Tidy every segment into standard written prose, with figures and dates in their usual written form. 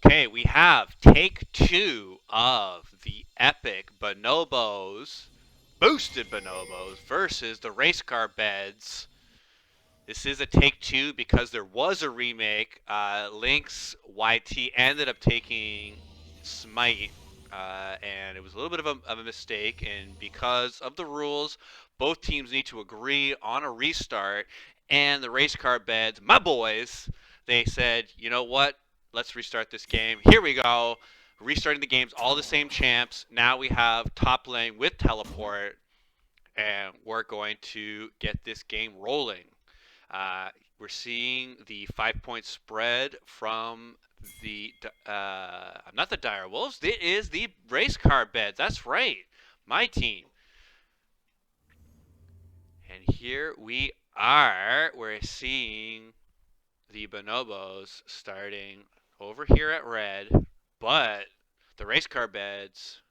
Okay, we have take two of the epic Bonobos, boosted Bonobos, versus the Racecar Beds. This is a take two because there was a remake. Lynx YT ended up taking Smite, and it was a little bit of a mistake. And because of the rules, both teams need to agree on a restart. And the race car beds, my boys, they said, you know what? Let's restart this game. Here we go. Restarting the games, all the same champs. Now we have top lane with teleport, and we're going to get this game rolling. We're seeing the 5-point spread from the not the Dire Wolves. It is the race car beds. That's right, my team. And here we are. We're seeing the Bonobos starting over here at red, but the race car beds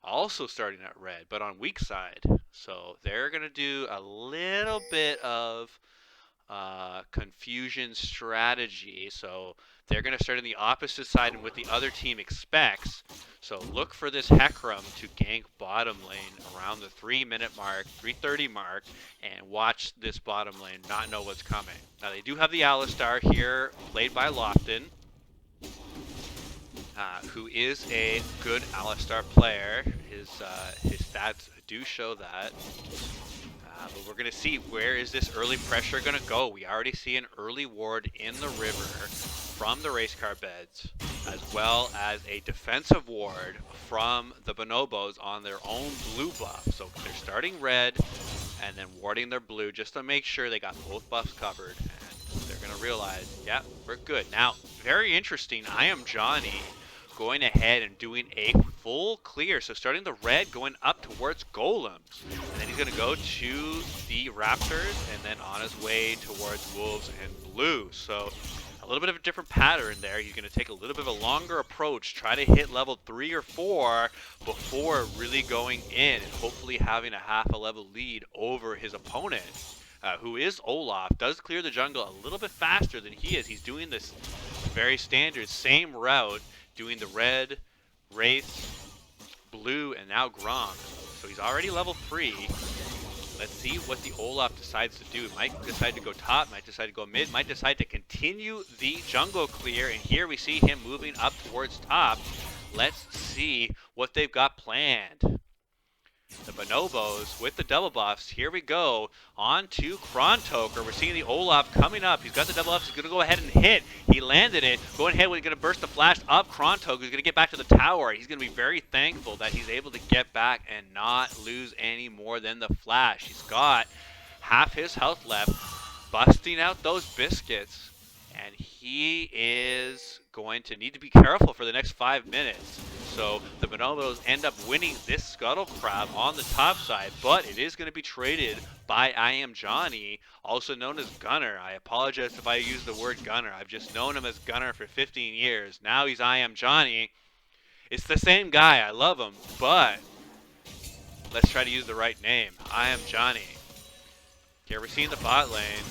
also starting at red, but on weak side. So they're gonna do a little bit of confusion strategy. So they're going to start on the opposite side and what the other team expects. So look for this Hecarim to gank bottom lane around the 3-minute mark, 3:30 mark, and watch this bottom lane not know what's coming. Now they do have the Alistar here, played by Lofton, who is a good Alistar player. His stats do show that. But we're going to see, where is this early pressure going to go? We already see an early ward in the river from the Racecar beds, as well as a defensive ward from the Bonobos on their own blue buff. So they're starting red and then warding their blue just to make sure they got both buffs covered. And they're going to realize, yeah, we're good. Now, very interesting, I Am Johnny going ahead and doing a full clear. So starting the red, going up towards golems. And then he's going to go to the raptors and then on his way towards wolves and blue. So a little bit of a different pattern there. He's going to take a little bit of a longer approach, try to hit level 3 or 4 before really going in and hopefully having a half a level lead over his opponent. Who is Olaf, does clear the jungle a little bit faster than he is. He's doing this very standard same route, doing the red, Wraith, blue, and now Grom. So he's already level 3. Let's see what the Olaf decides to do. Might decide to go top, might decide to go mid, might decide to continue the jungle clear. And here we see him moving up towards top. Let's see what they've got planned. The Bonobos with the double buffs. Here we go. On to Krontoker. We're seeing the Olaf coming up. He's got the double buffs. He's going to go ahead and hit. He landed it. Going ahead, we're going to burst the flash up Krontoker. He's going to get back to the tower. He's going to be very thankful that he's able to get back and not lose any more than the flash. He's got half his health left, busting out those biscuits. And he is going to need to be careful for the next 5 minutes. So the Bonobos end up winning this Scuttle Crab on the top side, but it is going to be traded by I Am Johnny, also known as Gunner. I apologize if I use the word Gunner. I've just known him as Gunner for 15 years. Now he's I Am Johnny. It's the same guy. I love him, but let's try to use the right name. I Am Johnny. Here we're seeing the bot lane.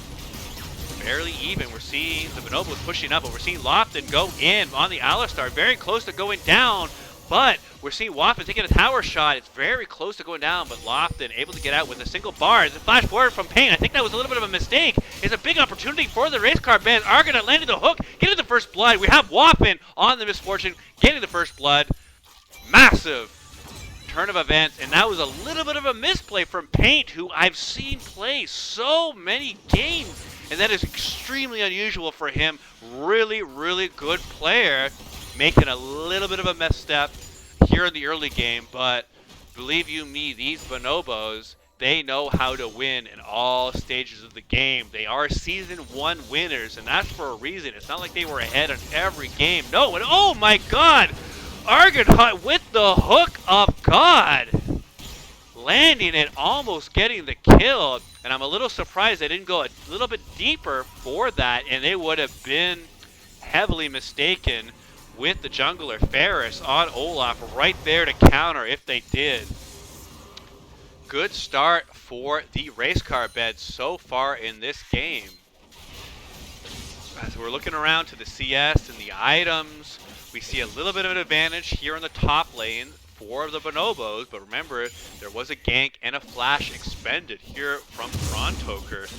Fairly even. We're seeing the Bonobos pushing up, but we're seeing Lofton go in on the Alistar. Very close to going down, but we're seeing Lofton taking a tower shot. It's very close to going down, but Lofton able to get out with a single bar. It's a flash forward from Pain. I think that was a little bit of a mistake. It's a big opportunity for the Racecar band. Argonaut landing the hook, getting the first blood. We have Waffen on the Misfortune, getting the first blood. Massive turn of events, and that was a little bit of a misplay from Paint, who I've seen play so many games. And that is extremely unusual for him. Really, really good player. Making a little bit of a misstep here in the early game. But believe you me, these Bonobos, they know how to win in all stages of the game. They are Season 1 winners, and that's for a reason. It's not like they were ahead on every game. No, and oh my god! Argonaut with the hook of God! Landing it, almost getting the kill. And I'm a little surprised they didn't go a little bit deeper for that, and they would have been heavily mistaken with the jungler Ferris on Olaf right there to counter if they did. Good start for the Racecar bed so far in this game. As we're looking around to the CS and the items, we see a little bit of an advantage here in the top lane for the Bonobos, but remember, there was a gank and a flash expended here from Frontoker.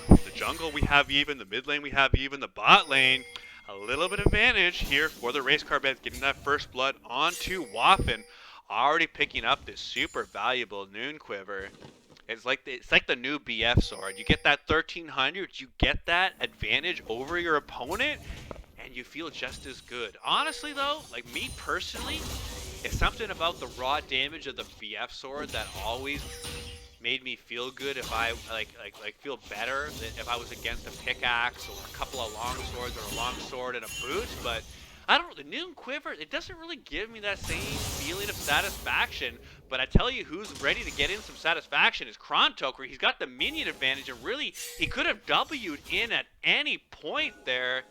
The jungle we have even, the mid lane we have even, the bot lane, a little bit of advantage here for the Racecar beds, getting that first blood onto Waffen, already picking up this super valuable Noon Quiver. It's like the new BF sword. You get that 1300, you get that advantage over your opponent, and you feel just as good. Honestly though, like me personally, it's something about the raw damage of the BF sword that always made me feel good. If I feel better if I was against a pickaxe or a couple of long swords or a long sword and a boot. But I don't know, the Noon Quiver, it doesn't really give me that same feeling of satisfaction. But I tell you who's ready to get in some satisfaction is Krontoker. He's got the minion advantage, and really, he could have W'd in at any point there.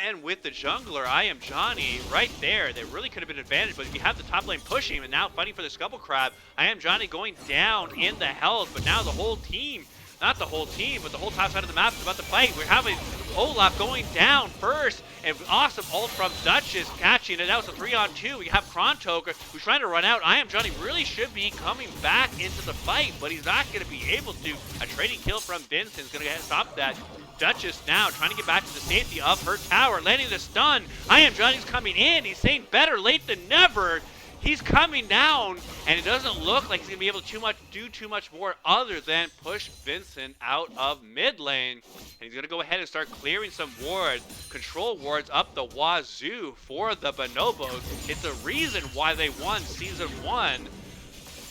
And with the jungler, I Am Johnny, right there, there really could have been an advantage. But if you have the top lane pushing him and now fighting for the Scubble Crab, I Am Johnny going down in the health. But now the whole team, not the whole team, but the whole top side of the map is about to fight. We're having Olaf going down first. And awesome ult from Duchess catching it. That was a 3-on-2. We have Krontoker who's trying to run out. I Am Johnny really should be coming back into the fight, but he's not going to be able to. A trading kill from Vincent's going to stop that. Duchess now trying to get back to the safety of her tower, landing the stun. I Am Johnny's coming in. He's saying better late than never. He's coming down, and it doesn't look like he's going to be able to do too much more other than push Vincent out of mid lane. And he's going to go ahead and start clearing some wards, control wards up the wazoo for the Bonobos. It's the reason why they won Season 1.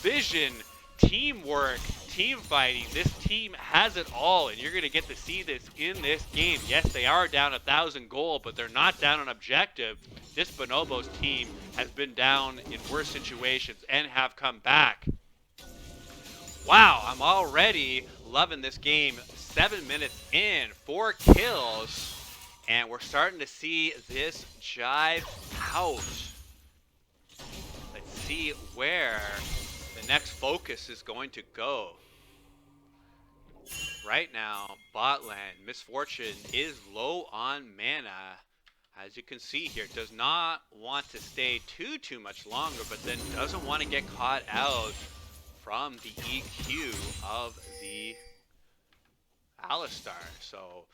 Vision, teamwork, team fighting. This team has it all, and you're going to get to see this in this game. Yes, they are down 1,000 gold, but they're not down on objective. This Bonobos team has been down in worse situations and have come back. Wow, I'm already loving this game. 7 minutes in, 4 kills, and we're starting to see this jive out. Let's see where the next focus is going to go. Right now, bot lane, Misfortune is low on mana. As you can see here, does not want to stay too much longer, but then doesn't want to get caught out from the EQ of the Alistar. So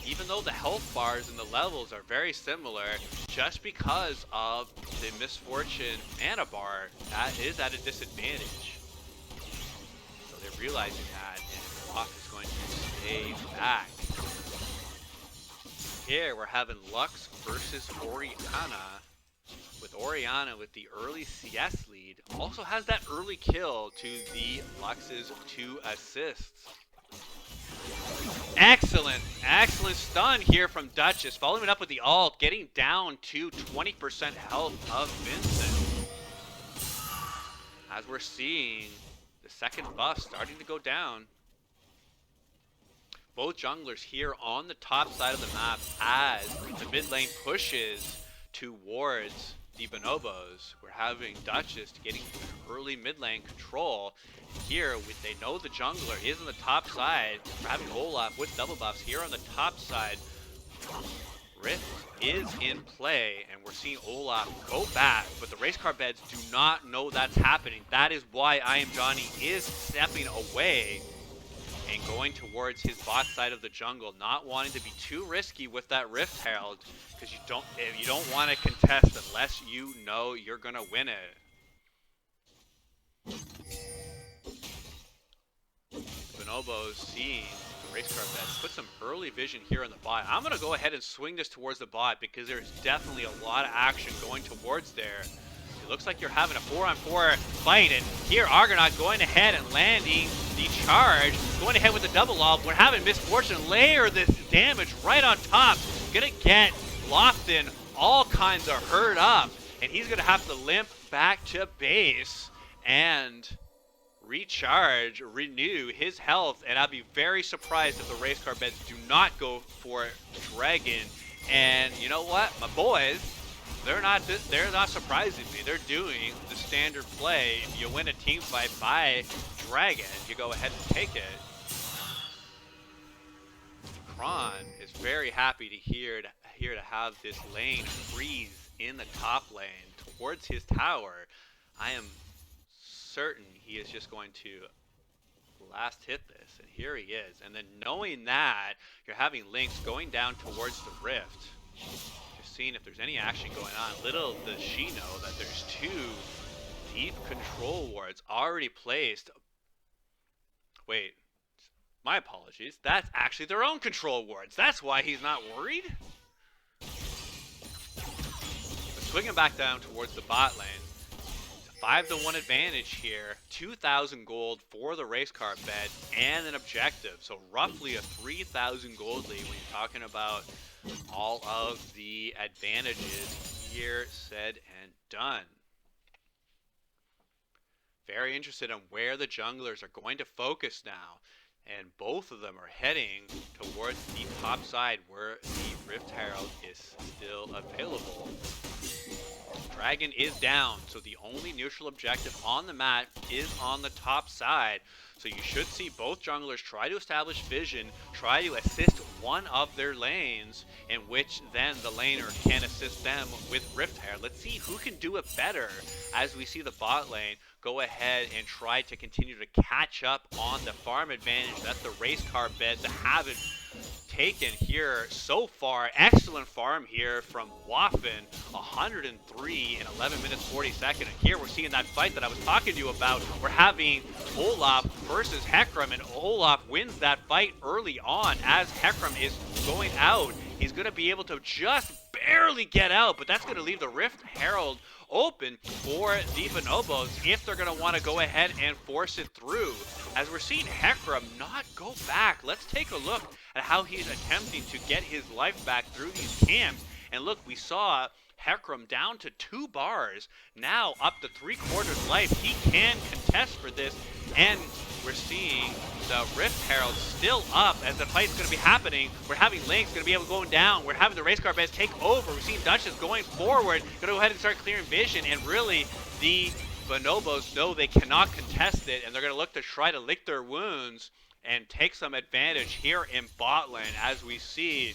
even though the health bars and the levels are very similar, just because of the Misfortune mana bar, that is at a disadvantage. So they're realizing that, and Block is going to stay back. Here we're having Lux versus Orianna, with Orianna with the early CS lead. Also has that early kill to the Lux's 2 assists. Excellent stun here from Duchess, following it up with the ult, getting down to 20% health of Vincent. As we're seeing the second buff starting to go down. Both junglers here on the top side of the map as the mid lane pushes towards the Bonobos. We're having Duchess getting early mid lane control. Here, they know the jungler is on the top side. We're having Olaf with double buffs here on the top side. Rift is in play, and we're seeing Olaf go back, but the Racecar beds do not know that's happening. That is why I Am Johnny is stepping away and going towards his bot side of the jungle, not wanting to be too risky with that Rift Herald, because you don't want to contest unless you know you're gonna win it. Bonobos seeing the Racecar beds put some early vision here on the bot. I'm gonna go ahead and swing this towards the bot because there's definitely a lot of action going towards there. It looks like you're having a 4-on-4 fight, and here Argonaut going ahead and landing the charge, going ahead with the double ult. We're having Misfortune layer this damage right on top. Gonna get Lofton all kinds of hurt up, and he's gonna have to limp back to base and recharge, renew his health, and I'd be very surprised if the Racecar beds do not go for Dragon. And you know what, my boys, they're not surprising me. They're doing the standard play. If you win a team fight by Dragon, you go ahead and take it. Kron is very happy to here to have this lane freeze in the top lane towards his tower. I am certain he is just going to last hit this, and here he is. And then knowing that, you're having Lynx going down towards the rift. Just seeing if there's any action going on. Little does she know that there's 2 deep control wards already placed. Wait, my apologies. That's actually their own control wards. That's why he's not worried. But swinging back down towards the bot lane. 5-1 advantage here, 2,000 gold for the Racecar bed and an objective. So roughly a 3,000 gold lead when you're talking about all of the advantages here said and done. Very interested in where the junglers are going to focus now. And both of them are heading towards the top side where the Rift Herald is still available. Dragon is down, so the only neutral objective on the map is on the top side. So you should see both junglers try to establish vision, try to assist one of their lanes, in which then the laner can assist them with Rift Herald. Let's see who can do it better as we see the bot lane go ahead and try to continue to catch up on the farm advantage that the Racecar beds haven't taken here so far. Excellent farm here from Waffen, 103 in 11 minutes 40 seconds. And here we're seeing that fight that I was talking to you about. We're having Olaf versus Hecarim, and Olaf wins that fight early on as Hecarim is going out. He's going to be able to just barely get out, but that's going to leave the Rift Herald open for the Bonobos if they're going to want to go ahead and force it through. As we're seeing Hecarim not go back, let's take a look at how he's attempting to get his life back through these camps. And look, we saw Hecarim down to 2 bars, now up to 3/4 life. He can contest for this, and we're seeing the Rift Herald still up as the fight's going to be happening. We're having Lynx going to be able to go down. We're having the Racecar beds take over. We're seeing Duchess going forward, going to go ahead and start clearing vision, and really the Bonobos know they cannot contest it, and they're going to look to try to lick their wounds and take some advantage here in bot lane as we see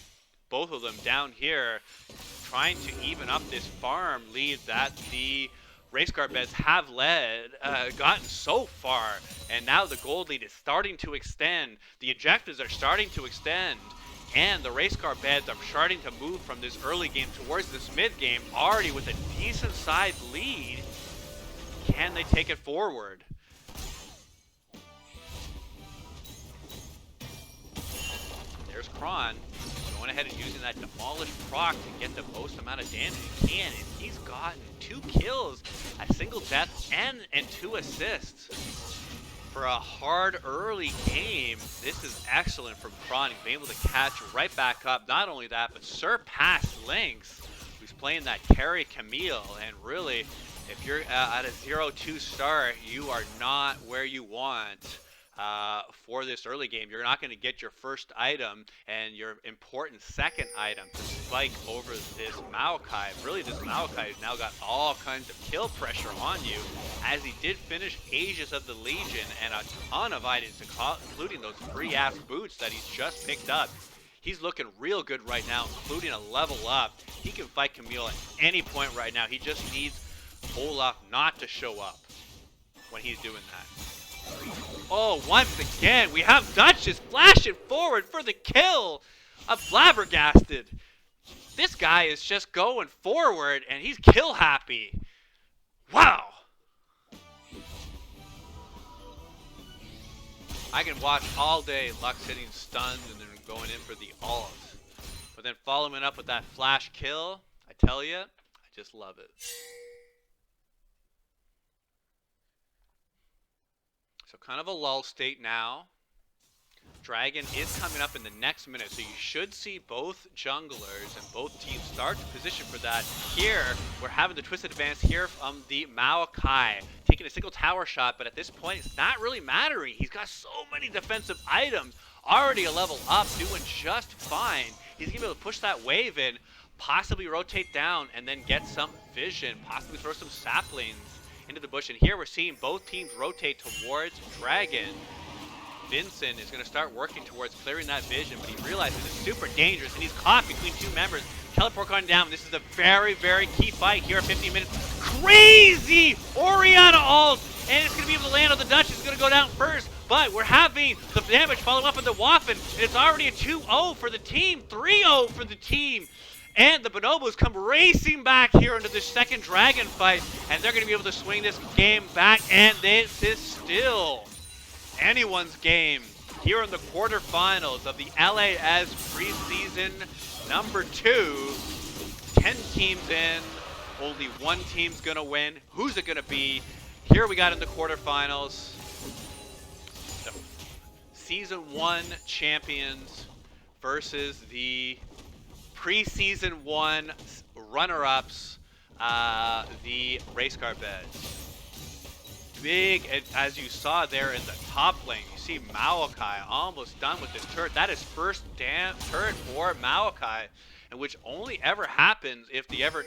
both of them down here trying to even up this farm lead that the Racecar beds have gotten so far, and now the gold lead is starting to extend. The objectives are starting to extend, and the Racecar beds are starting to move from this early game towards this mid game, already with a decent sized lead. Can they take it forward? There's Kron going ahead and using that demolished proc to get the most amount of damage he can, and he's gotten 2 kills, a single death, and 2 assists. For a hard early game, this is excellent from Kron. He's been able to catch right back up. Not only that, but surpass Lynx, who's playing that carry Camille, and really, if you're at a 0-2 start, you are not where you want. For this early game, you're not going to get your first item and your important second item to spike over this Maokai. Really, this Maokai has now got all kinds of kill pressure on you, as he did finish Aegis of the Legion and a ton of items, including those free-ass boots that he's just picked up. He's looking real good right now, including a level up. He can fight Camille at any point right now. He just needs Olaf not to show up when he's doing that. Oh, once again, we have Duchess flashing forward for the kill. I'm flabbergasted. This guy is just going forward, and he's kill happy. Wow. I can watch all day Lux hitting stuns and then going in for the ult. But then following up with that flash kill, I tell you, I just love it. So kind of a lull state now. Dragon is coming up in the next minute, so you should see both junglers and both teams start to position for that. Here, we're having the twisted advance here from the Maokai, taking a single tower shot, but at this point, it's not really mattering. He's got so many defensive items, already a level up, doing just fine. He's gonna be able to push that wave in, possibly rotate down, and then get some vision, possibly throw some saplings into the bush. And here we're seeing both teams rotate towards Dragon. Vincent is going to start working towards clearing that vision, but he realizes it's super dangerous, and he's caught between two members. Teleport going down. This is a very, very key fight here at 15 minutes. Crazy Oriana ult, and it's going to be able to land on the Dutch. It's going to go down first, but we're having the damage follow up on the Waffen, and it's already a 2-0 for the team, 3-0 for the team. And the Bonobos come racing back here into this second dragon fight, and they're going to be able to swing this game back, and this is still anyone's game here in the quarterfinals of the LAS preseason number 2. 10 teams in, only one team's going to win. Who's it going to be? Here we got in the quarterfinals, the Season 1 champions versus the Preseason 1 runner-ups, the Racecar beds. Big, as you saw there in the top lane, you see Maokai almost done with this turret. That is first turret for Maokai, and which only ever happens if the other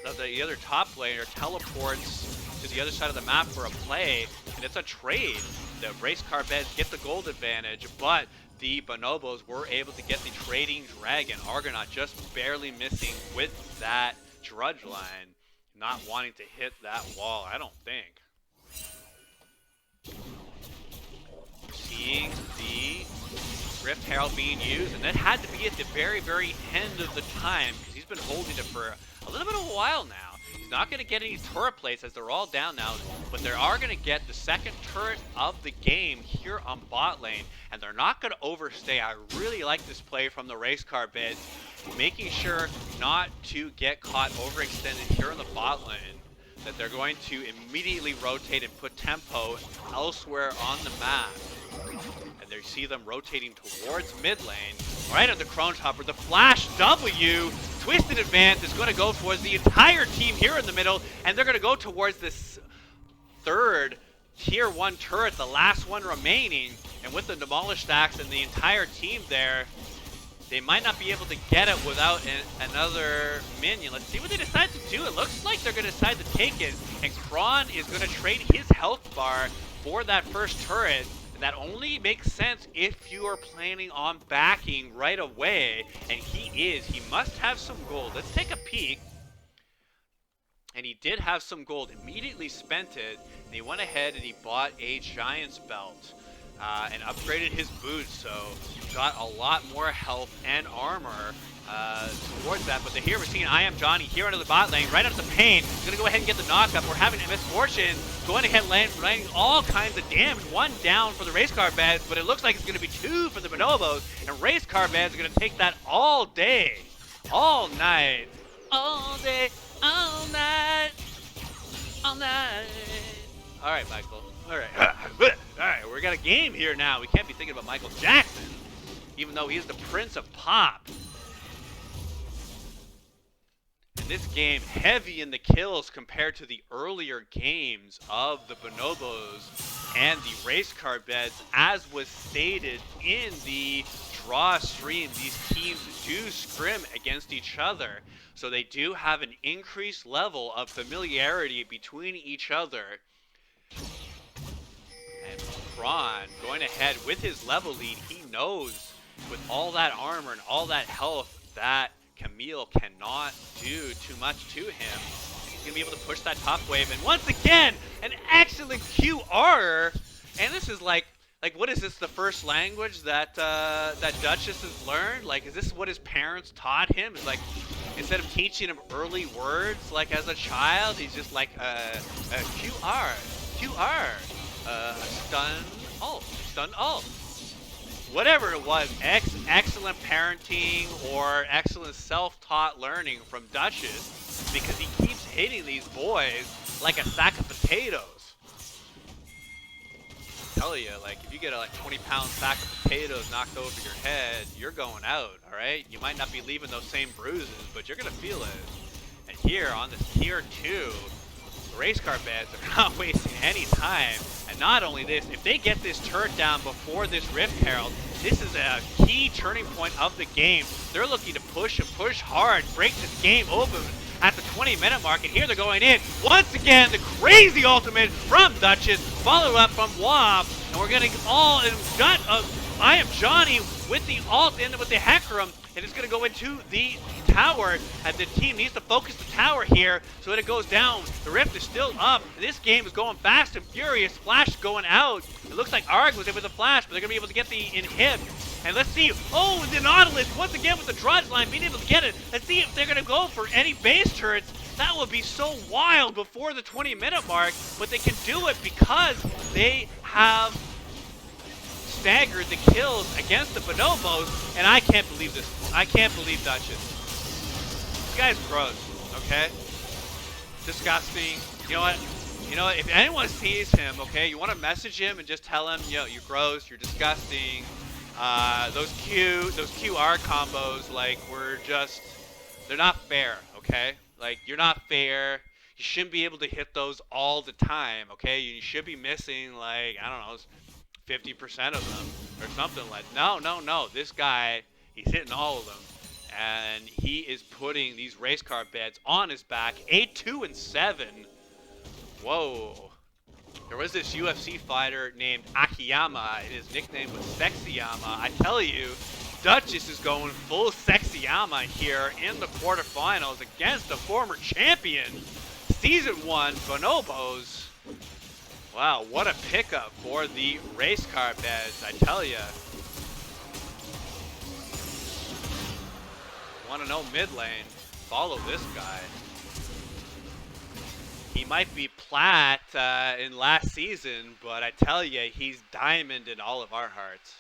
top laner teleports to the other side of the map for a play, and it's a trade. The Racecar beds get the gold advantage, but the Bonobos were able to get the trading dragon. Argonaut just barely missing with that Drudge line, not wanting to hit that wall, I don't think. Seeing the Rift Herald being used, and that had to be at the very, very end of the time, because he's been holding it for a little bit of a while now. He's not going to get any turret plates as they're all down now, but they are going to get the second turret of the game here on bot lane, and they're not going to overstay. I really like this play from the Racecar bid, making sure not to get caught overextended here in the bot lane, that they're going to immediately rotate and put tempo elsewhere on the map. And there you see them rotating towards mid lane, right at the Crone Chopper. The Flash W, Twisted Advance is going to go towards the entire team here in the middle, and they're going to go towards this third tier 1 turret, the last one remaining. And with the Demolish stacks and the entire team there, they might not be able to get it without another minion. Let's see what they decide to do. It looks like they're going to decide to take it, and Kron is going to trade his health bar for that first turret. And that only makes sense if you are planning on backing right away, and he is. He must have some gold. Let's take a peek. And he did have some gold, immediately spent it, and he went ahead and he bought a Giant's Belt and upgraded his boots, so got a lot more health and armor towards that. But here we're seeing I Am Johnny here under the bot lane, right under the pain. He's going to go ahead and get the knockup. We're having a Misfortune going ahead landing all kinds of damage. One down for the Racecar beds, but it looks like it's going to be 2 for the Bonobos, and Racecar beds are going to take that all day, all night, all day, all night, all night. All right, Michael. All right. All right, we got a game here now. We can't be thinking about Michael Jackson, even though he is the Prince of Pop. And this game, heavy in the kills compared to the earlier games of the Bonobos and the Racecar beds. As was stated in the draw stream, these teams do scrim against each other. So they do have an increased level of familiarity between each other. And Kron going ahead with his level lead. He knows with all that armor and all that health that Camille cannot do too much to him. He's going to be able to push that top wave. And once again, an excellent QR. And this is like what is this, the first language that that Duchess has learned? Like, is this what his parents taught him? It's like, instead of teaching him early words, like as a child, he's just like a QR, stun ult. Whatever it was, excellent parenting or excellent self-taught learning from Duchess, because he keeps hitting these boys like a sack of potatoes. I tell you, like, if you get a 20-pound sack of potatoes knocked over your head, you're going out, all right? You might not be leaving those same bruises, but you're going to feel it. And here on this tier 2, the Racecar beds are not wasting any time. And not only this, if they get this turret down before this Rift Herald, this is a key turning point of the game. They're looking to push and push hard, break this game open at the 20-minute mark, and here they're going in. Once again, the crazy ultimate from Duchess, followed up from Womp, and we're getting all in gut of I am Johnny with the ult and with the Hecarim, and it's going to go into the tower, and the team needs to focus the tower here so that it goes down. The Rift is still up. This game is going fast and furious. Flash going out. It looks like Arg was able to flash, but they're going to be able to get the inhib. And let's see. Oh, the Nautilus once again with the Drudge line being able to get it. Let's see if they're going to go for any base turrets. That would be so wild before the 20-minute mark, but they can do it because they have staggered the kills against the Bonobos, and I can't believe this. I can't believe Duchess. This guy's gross, okay? Disgusting. You know what? You know what? If anyone sees him, okay, you want to message him and just tell him, yo, you're gross, you're disgusting. Those QR combos, like, they're not fair, okay? Like, you're not fair. You shouldn't be able to hit those all the time, okay? You should be missing, like, I don't know, 50% of them or something like that. No. This guy, he's hitting all of them. And he is putting these race car beds on his back. 8-2 and 7. Whoa. There was this UFC fighter named Akiyama, and his nickname was Sexyama. I tell you, Duchess is going full Sexyama here in the quarterfinals against the former champion, Season 1 Bonobos. Wow, what a pickup for the race car beds, I tell ya. Want to know mid lane? Follow this guy. He might be plat in last season, but I tell ya, he's diamond in all of our hearts.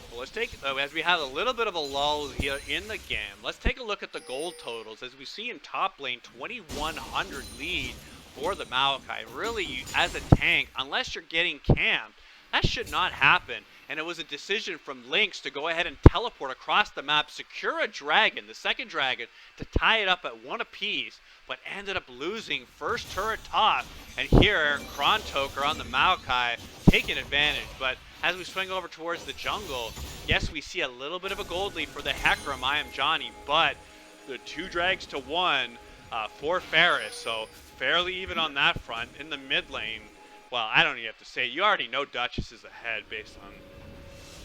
Well, let's take, as we have a little bit of a lull here in the game, let's take a look at the gold totals. As we see in top lane, 2,100 lead for the Maokai. Really, as a tank, unless you're getting camped, that should not happen. And it was a decision from Lynx to go ahead and teleport across the map, secure a dragon, the second dragon, to tie it up at 1 apiece, but ended up losing first turret top. And here, Krontoker on the Maokai taking advantage. But as we swing over towards the jungle, yes, we see a little bit of a gold lead for the Hecarim, I am Johnny, but the 2 drags to 1 for Ferris, so fairly even on that front. In the mid lane, well, I don't even have to say, you already know Duchess is ahead based on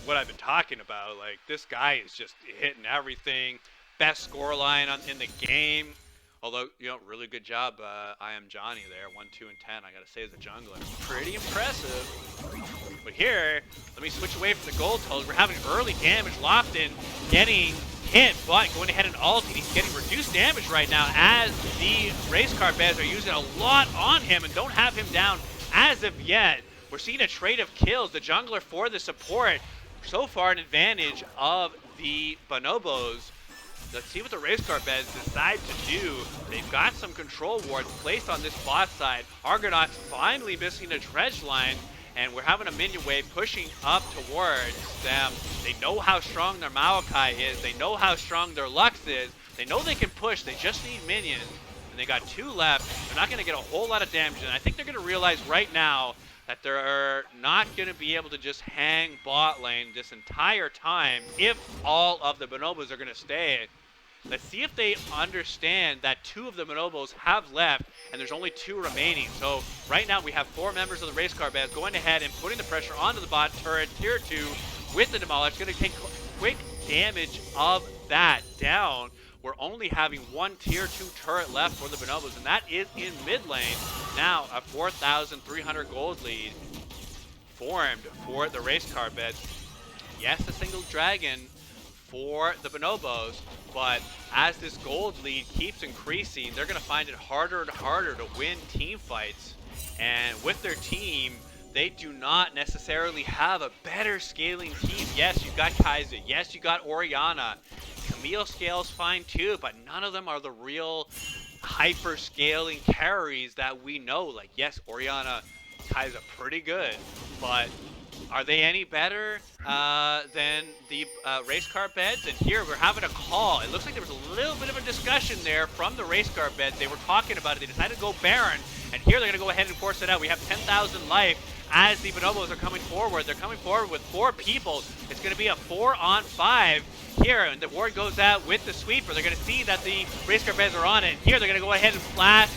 what I've been talking about. Like, this guy is just hitting everything. Best scoreline in the game. Although, you know, really good job, I am Johnny there, 1, 2, and 10. I gotta say, as a jungler, pretty impressive. But here, let me switch away from the gold totals. We're having early damage. Lofton getting hit, but going ahead and ult, and he's getting reduced damage right now as the race car beds are using a lot on him and don't have him down as of yet. We're seeing a trade of kills. The jungler for the support, so far an advantage of the Bonobos. Let's see what the race car beds decide to do. They've got some control wards placed on this bot side. Argonauts finally missing a dredge line, and we're having a minion wave pushing up towards them. They know how strong their Maokai is. They know how strong their Lux is. They know they can push. They just need minions. And they got 2 left. They're not going to get a whole lot of damage. And I think they're going to realize right now that they're not going to be able to just hang bot lane this entire time if all of the Bonobos are going to stay. Let's see if they understand that 2 of the Bonobos have left and there's only 2 remaining. So right now we have 4 members of the race car band going ahead and putting the pressure onto the bot turret, tier 2, with the Demolish. Going to take quick damage of that down. We're only having 1 tier 2 turret left for the Bonobos, and that is in mid lane. Now a 4,300 gold lead formed for the race car beds. Yes, a single dragon for the Bonobos, but as this gold lead keeps increasing, they're going to find it harder and harder to win team fights. And with their team, they do not necessarily have a better scaling team. Yes, you've got Kaiser. Yes, you got Orianna. Camille scales fine too, but none of them are the real hyper scaling carries that we know. Like, yes, Orianna, Kaiser, pretty good, but are they any better than the race car beds? And here we're having a call. It looks like there was a little bit of a discussion there from the race car beds. They were talking about it. They decided to go Baron, and here they're going to go ahead and force it out. We have 10,000 life as the Bonobos are coming forward. They're coming forward with 4 people. It's going to be a 4-on-5 here, and the ward goes out with the sweeper. They're going to see that the race car beds are on it. Here they're going to go ahead and flash,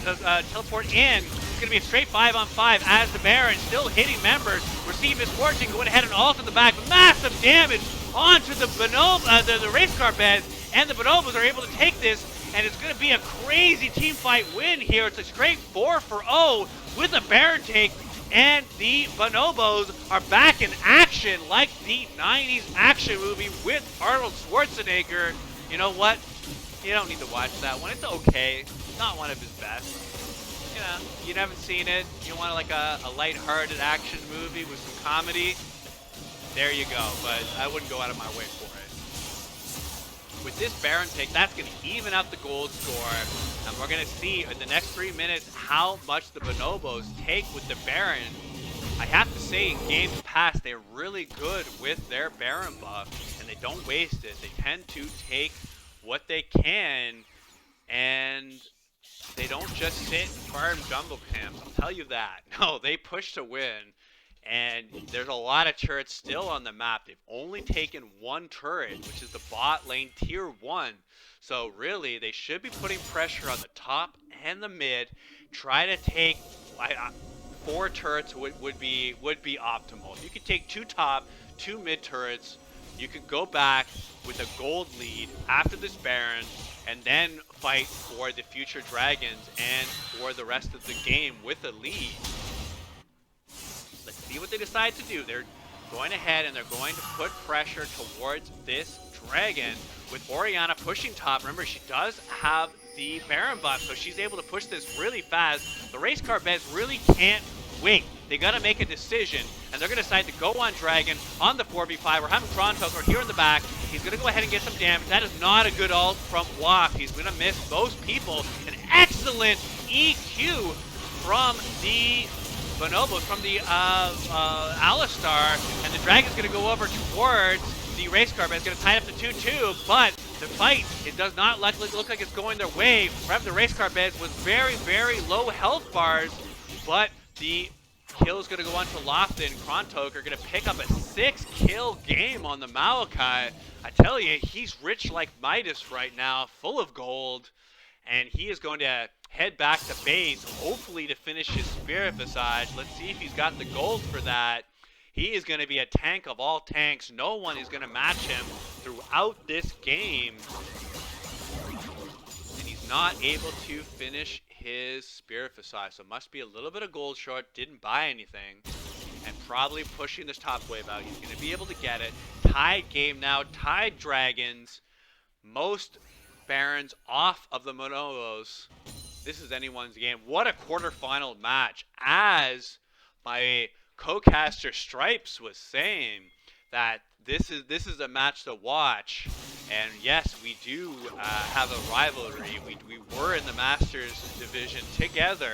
teleport in It's going to be a straight 5-on-5 as the Baron still hitting members. Receive his fortune, going ahead and ult in the back. Massive damage onto the the Racecar bed, and the Bonobos are able to take this, and it's going to be a crazy team fight win here. It's a straight 4-for-0 with a Baron take, and the Bonobos are back in action like the 90s action movie with Arnold Schwarzenegger. You know what? You don't need to watch that one. It's okay. Not one of his best. You know, you haven't seen it. You want like a light-hearted action movie with some comedy? There you go. But I wouldn't go out of my way for it. With this Baron pick, that's going to even out the gold score. And we're going to see in the next 3 minutes how much the Bonobos take with the Baron. I have to say, in games past, they're really good with their Baron buff, and they don't waste it. They tend to take what they can, and they don't just sit and farm jungle camps. I'll tell you that. No, they push to win, and there's a lot of turrets still on the map. They've only taken one turret, which is the bot lane tier 1. So really, they should be putting pressure on the top and the mid. Try to take 4 turrets would be optimal. If you could take 2 top, 2 mid turrets, you could go back with a gold lead after this Baron, and then fight for the future dragons and for the rest of the game with a lead. Let's see what they decide to do. They're going ahead and they're going to put pressure towards this dragon with Orianna pushing top. Remember, she does have the Baron buff, so she's able to push this really fast. The Racecar beds really can't wait. They gotta make a decision, and they're gonna decide to go on Dragon on the 4v5. We're having Krontoker here in the back. He's gonna go ahead and get some damage. That is not a good ult from Wok. He's gonna miss most people. An excellent EQ from the Bonobos, from the Alistar, and the Dragon's gonna go over towards the Racecar, but it's gonna tie up the 2-2, but the fight, it does not look like it's going their way. Remember, the Racecar beds was very, very low health bars, but the kill is going to go on to Lofton. Krontoker going to pick up a 6-kill game on the Maokai. I tell you, he's rich like Midas right now, full of gold. And he is going to head back to base, hopefully to finish his Spirit Visage. Let's see if he's got the gold for that. He is going to be a tank of all tanks. No one is going to match him throughout this game. And he's not able to finish his Spirit Visage, so must be a little bit of gold short, didn't buy anything, and probably pushing this top wave out. He's going to be able to get it. Tied game now, tied Dragons, most Barons off of the Bonobos. This is anyone's game. What a quarterfinal match, as my co-caster Stripes was saying, that this is a match to watch. And yes, we do have a rivalry. We were in the Masters division together.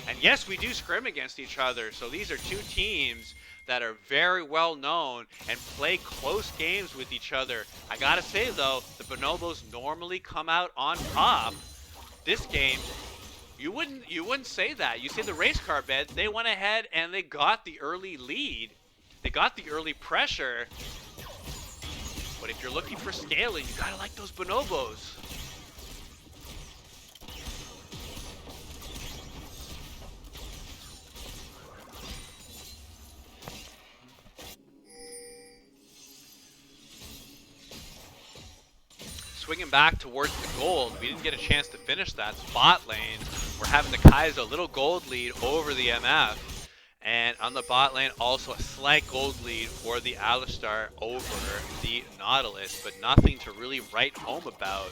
And yes, we do scrim against each other. So these are two teams that are very well known and play close games with each other. I gotta say though, the Bonobos normally come out on top. This game, you wouldn't say that. You say the Racecar bed, they went ahead and they got the early lead. They got the early pressure. But if you're looking for scaling, you gotta like those Bonobos. Swinging back towards the gold. We didn't get a chance to finish that. Bot lane, we're having the Kaiser a little gold lead over the MF. And on the bot lane, also a slight gold lead for the Alistar over the Nautilus, but nothing to really write home about.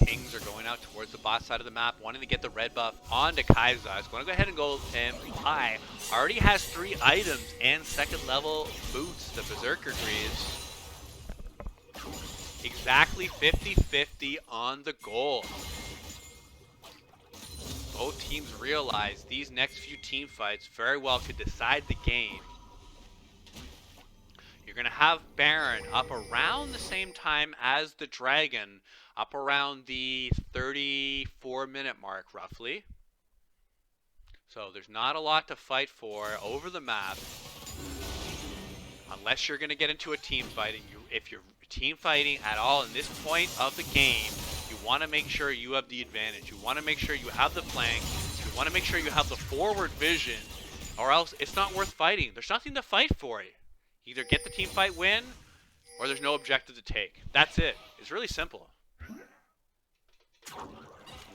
Pings are going out towards the bot side of the map, wanting to get the red buff onto Kaiser. He's going to go ahead and go him high. Already has 3 items and 2nd level boots, the Berserker Greaves. Exactly 50-50 on the goal. Both teams realize these next few team fights very well could decide the game. You're going to have Baron up around the same time as the Dragon, up around the 34-minute mark roughly. So there's not a lot to fight for over the map. Unless you're going to get into a team fight, and team fighting at all in this point of the game, you want to make sure you have the advantage. You want to make sure you have the flank. You want to make sure you have the forward vision, or else it's not worth fighting. There's nothing to fight for. Either get the team fight win, or there's no objective to take. That's it. It's really simple.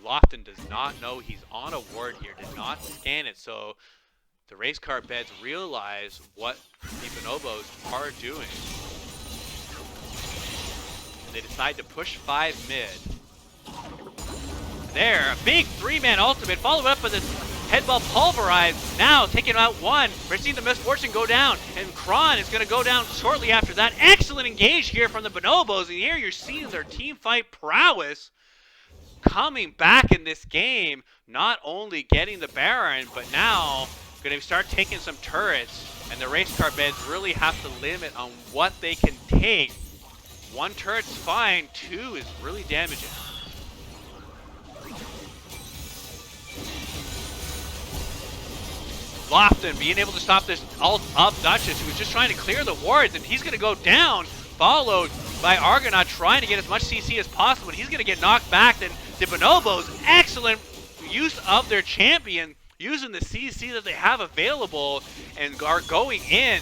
Lofton does not know he's on a ward here, did not scan it, so the Racecar beds realize what the Bonobos are doing. And they decide to push 5 mid. There, a big 3-man ultimate, followed up with this headball pulverized. Now taking out one. We're seeing the Misfortune go down, and Kron is going to go down shortly after that. Excellent engage here from the Bonobos, and here you're seeing their team fight prowess coming back in this game. Not only getting the Baron, but now going to start taking some turrets, and the Racecar beds really have to limit on what they can take. 1 turret's fine, 2 is really damaging. Lofton being able to stop this ult of Duchess, who was just trying to clear the wards, and he's going to go down, followed by Argonaut trying to get as much CC as possible, and he's going to get knocked back. Then the Bonobos, excellent use of their champion, using the CC that they have available, and are going in.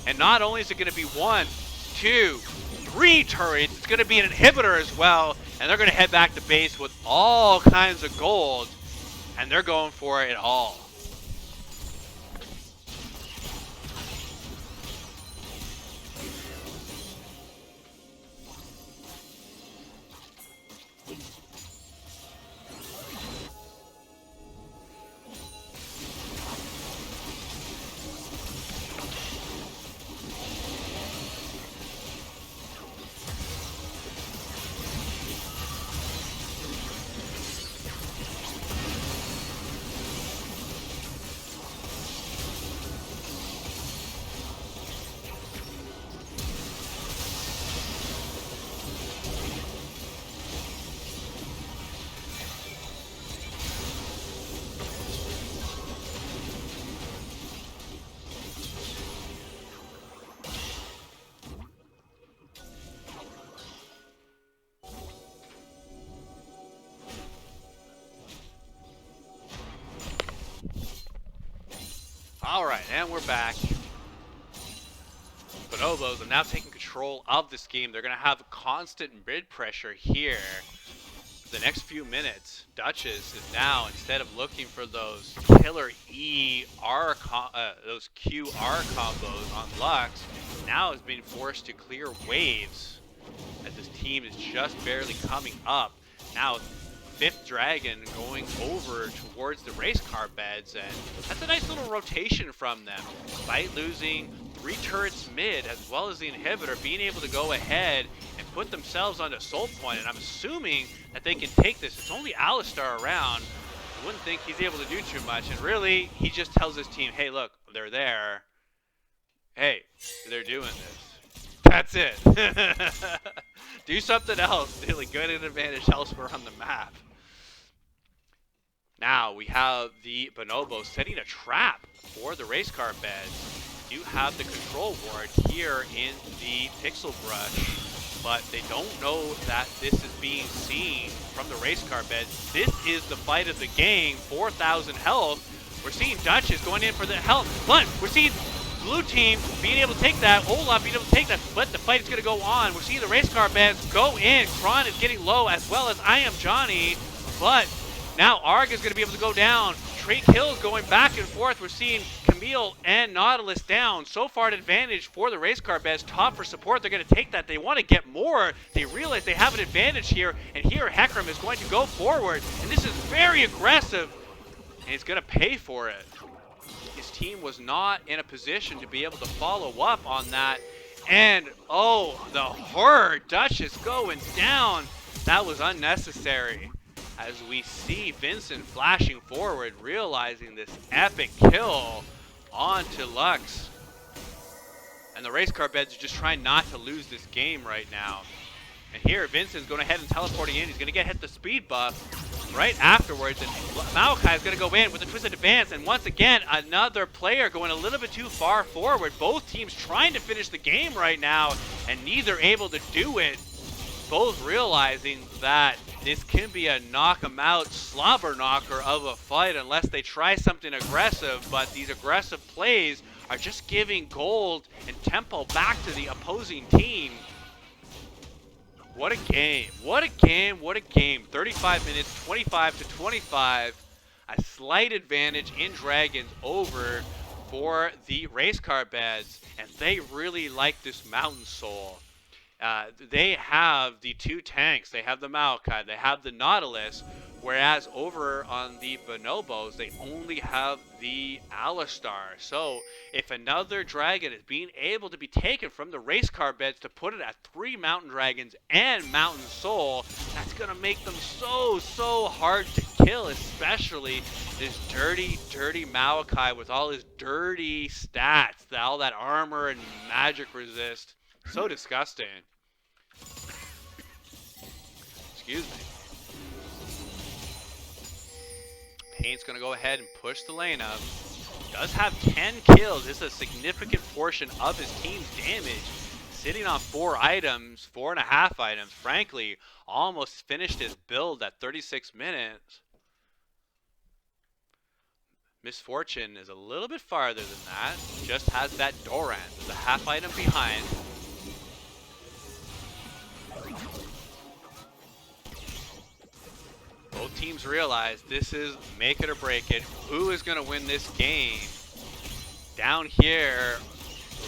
And not only is it going to be 1, 2, 3 turrets, it's going to be an inhibitor as well, and they're going to head back to base with all kinds of gold, and they're going for it all. Alright, and we're back. Bonobos are now taking control of this game. They're going to have constant mid pressure here for the next few minutes. Duchess is now, instead of looking for those killer those QR combos on Lux, now is being forced to clear waves as this team is just barely coming up. Now, 5th Dragon going over towards the Racecar beds, and that's a nice little rotation from them. Despite losing 3 turrets mid as well as the inhibitor, being able to go ahead and put themselves onto Soul Point, and I'm assuming that they can take this. It's only Alistar around. I wouldn't think he's able to do too much, and really, he just tells his team, hey, look, they're there. Hey, they're doing this. That's it. Do something else. Really good and advantage elsewhere on the map. Now we have the Bonobos setting a trap for the Racecar beds. Do have the control ward here in the Pixel Brush, but they don't know that this is being seen from the Racecar beds. This is the fight of the game. 4,000 health. We're seeing Duchess going in for the health, but we're seeing blue team being able to take that, Olaf being able to take that, but the fight is going to go on. We're seeing the Racecar beds go in. Kron is getting low, as well as I Am Johnny, but now Arg is going to be able to go down. Trey kills going back and forth. We're seeing Camille and Nautilus down. So far an advantage for the Racecar beds. Top for support. They're going to take that. They want to get more. They realize they have an advantage here. And here Hecarim is going to go forward. And this is very aggressive. And he's going to pay for it. His team was not in a position to be able to follow up on that. And, oh, the horror. Duchess going down. That was unnecessary. As we see Vincent flashing forward, realizing this epic kill onto Lux. And the Racecar beds are just trying not to lose this game right now. And here, Vincent's going ahead and teleporting in. He's going to get hit the speed buff. right afterwards, and Maokai is going to go in with a twisted advance, and once again, another player going a little bit too far forward. Both teams trying to finish the game right now, and neither able to do it. Both realizing that this can be a knock-em-out slobber knocker of a fight unless they try something aggressive, but these aggressive plays are just giving gold and tempo back to the opposing team. What a game. What a game. What a game. 35 minutes, 25 to 25. A slight advantage in Dragons over for the Racecar beds, and they really like this Mountain Soul. They have the two tanks. They have the Maokai. They have the Nautilus. Whereas over on the Bonobos, they only have the Alistar. So if another dragon is being able to be taken from the Racecar beds to put it at 3 Mountain Dragons and Mountain Soul, that's going to make them so hard to kill, especially this dirty Maokai with all his dirty stats, all that armor and magic resist. So disgusting. Excuse me. Paint's going to go ahead and push the lane up. Does have 10 kills. This is a significant portion of his team's damage. Sitting on 4 items, 4.5 items. Frankly, almost finished his build at 36 minutes. Misfortune is a little bit farther than that. Just has that Doran. There's a half item behind. Both teams realize this is make it or break it. Who is going to win this game? Down here,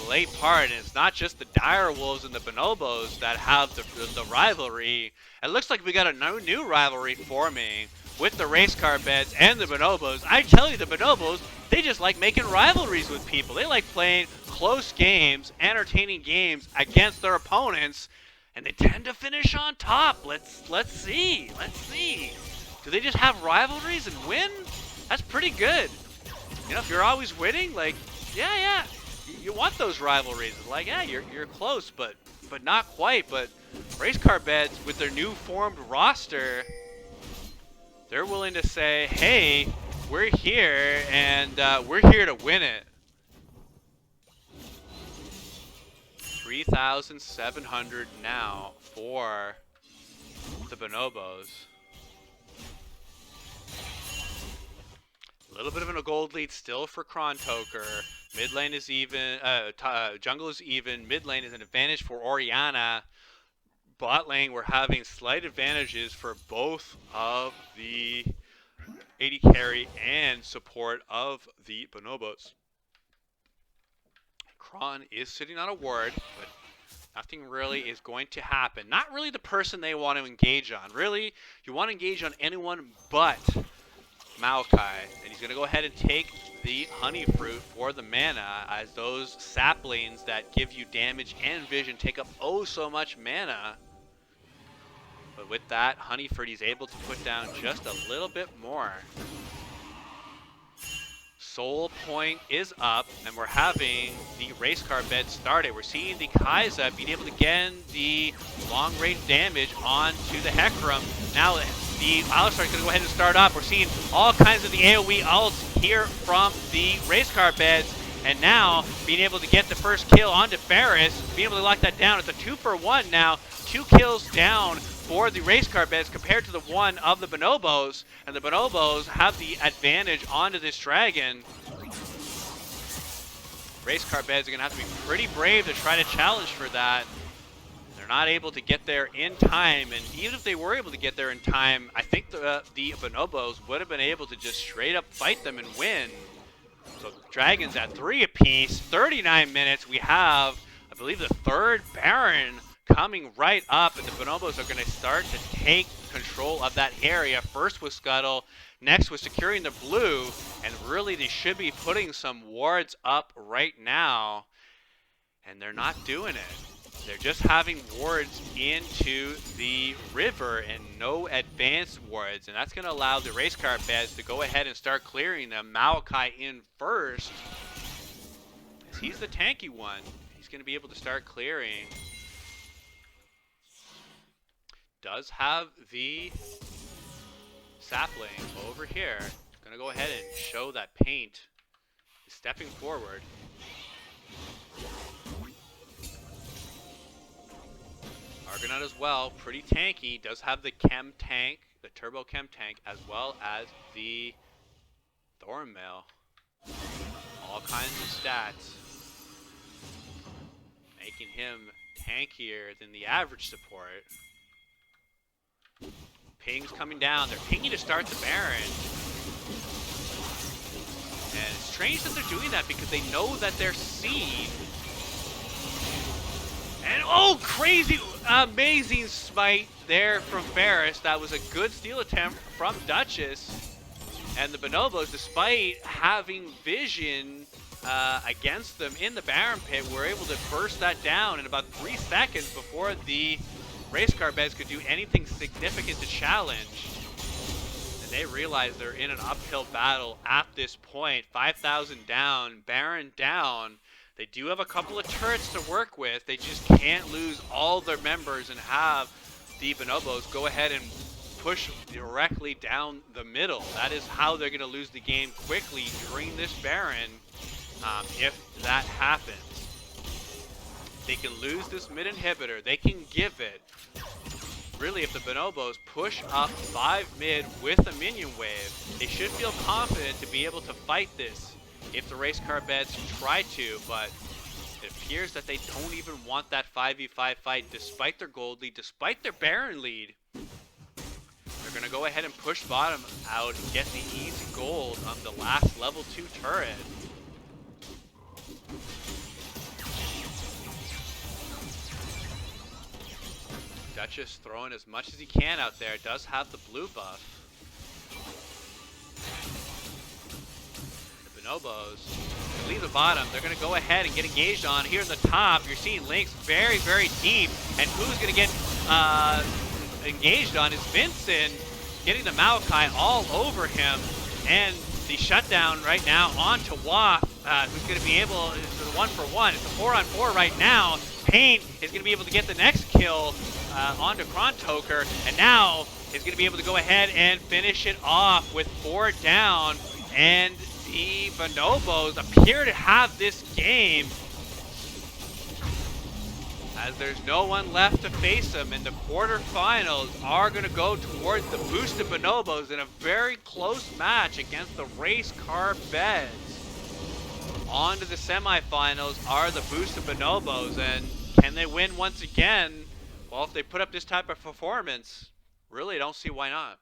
late part, and it's not just the Dire Wolves and the Bonobos that have the rivalry. It looks like we got a new rivalry forming with the Racecar beds and the Bonobos. I tell you, the Bonobos, they just like making rivalries with people. They like playing close games, entertaining games against their opponents, and they tend to finish on top. Let's see. Do they just have rivalries and win? That's pretty good. You know, if you're always winning, like, yeah, you want those rivalries. Like, yeah, you're close, but not quite. But Racecar beds with their new formed roster, they're willing to say, hey, we're here, and we're here to win it. 3,700 now for the Bonobos. A little bit of a gold lead still for Krontoker. Mid lane is even, jungle is even. Mid lane is an advantage for Orianna. Bot lane, we're having slight advantages for both of the AD carry and support of the Bonobos. Kron is sitting on a ward, but nothing really is going to happen. Not really the person they want to engage on. Really, you want to engage on anyone but Maokai, and he's going to go ahead and take the honey fruit for the mana, as those saplings that give you damage and vision take up oh so much mana. But with that honey fruit, he's able to put down just a little bit more. Soul point is up, and we're having the Racecar bed started. We're seeing the Kai'Sa being able to get the long range damage onto the Hecarim. Now the Alistar is going to go ahead and start up. We're seeing all kinds of the AoE ults here from the Racecar beds, and now being able to get the first kill onto Ferris, being able to lock that down. It's a 2-for-1 now. 2 kills down for the Racecar beds compared to the 1 of the Bonobos, and the Bonobos have the advantage onto this dragon. Racecar beds are going to have to be pretty brave to try to challenge for that. They're not able to get there in time, and even if they were able to get there in time, I think the Bonobos would have been able to just straight up fight them and win. So Dragons at 3 apiece, 39 minutes. We have, I believe, the 3rd Baron coming right up, and the Bonobos are going to start to take control of that area. First with Scuttle, next with securing the blue, and really they should be putting some wards up right now, and they're not doing it. They're just having wards into the river and no advanced wards, and that's going to allow the Racecar beds to go ahead and start clearing them. Maokai in first. He's the tanky one. He's going to be able to start clearing. Does have the Sapling over here. Gonna go ahead and show that Paint is stepping forward. Argonaut as well, pretty tanky. Does have the Chem Tank, the Turbo Chem Tank, as well as the Thornmail. All kinds of stats, making him tankier than the average support. Ping's coming down. They're pinging to start the Baron. And it's strange that they're doing that because they know that their seed. And oh, crazy, amazing smite there from Ferris. That was a good steal attempt from Duchess. And the Bonobos, despite having vision against them in the Baron pit, were able to burst that down in about 3 seconds before the Racecar beds could do anything significant to challenge. And they realize they're in an uphill battle at this point. 5,000 down, Baron down. They do have a couple of turrets to work with. They just can't lose all their members and have the Bonobos go ahead and push directly down the middle. That is how they're going to lose the game quickly during this Baron, if that happens. They can lose this mid inhibitor. They can give it. Really, if the Bonobos push up 5 mid with a minion wave, they should feel confident to be able to fight this if the Racecar beds try to, but it appears that they don't even want that 5v5 fight despite their gold lead, despite their Baron lead. They're going to go ahead and push bottom out and get the easy gold on the last level 2 turret. Duchess throwing as much as he can out there. Does have the blue buff. The Bonobos leave the bottom. They're going to go ahead and get engaged on. Here in the top, you're seeing Lynx very, very deep. And who's going to get engaged on is Vincent, getting the Maokai all over him. And the shutdown right now onto Waff, who's going to be able, it's a 1-for-1. It's a 4-on-4 right now. Paint is going to be able to get the next kill onto Krontoker, and now is going to be able to go ahead and finish it off with 4 down. And the Bonobos appear to have this game, as there's no one left to face them, and the quarterfinals are going to go towards the boosted Bonobos in a very close match against the Racecar beds. On to the semifinals are the boosted Bonobos, and can they win once again? Well, if they put up this type of performance, really don't see why not.